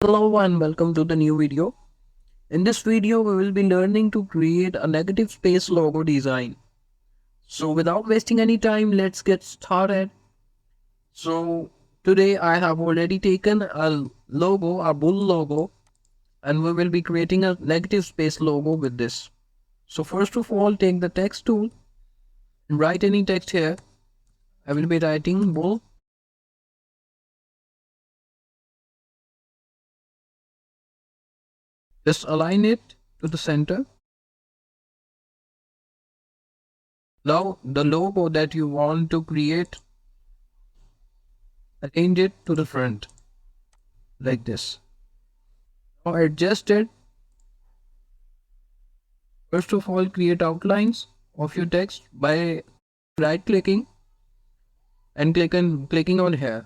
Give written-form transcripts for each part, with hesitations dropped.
Hello and welcome to the new video. In this video, we will be learning to create a negative space logo design. So without wasting any time, let's get started. So today I have already taken a bull logo, and we will be creating a negative space logo with this. So first of all, take the text tool and write any text here. I will be writing bull. Just align it to the center. Now the logo that you want to create, arrange it to the front like this. Now adjust it. First of all, create outlines of your text by right clicking and clicking on here.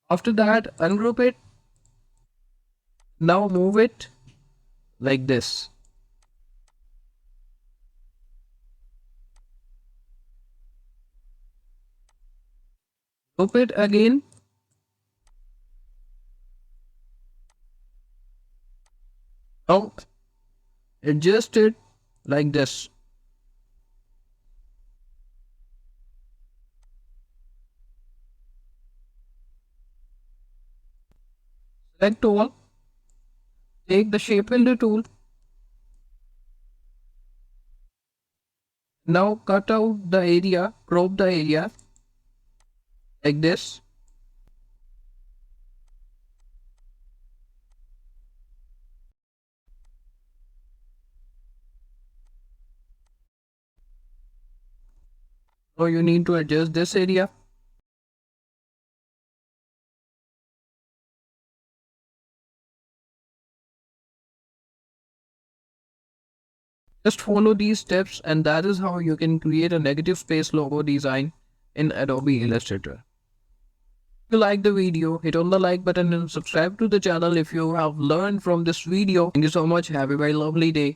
After that, ungroup it. Now move it like this. Group it again. Now adjust it like this. Select all. Take the shape builder tool. Now cut out the area, crop the area like this. Now you need to adjust this area. Just follow these steps and that is how you can create a negative space logo design in Adobe Illustrator. If you like the video, hit on the like button and subscribe to the channel if you have learned from this video. Thank you so much. Have a very lovely day.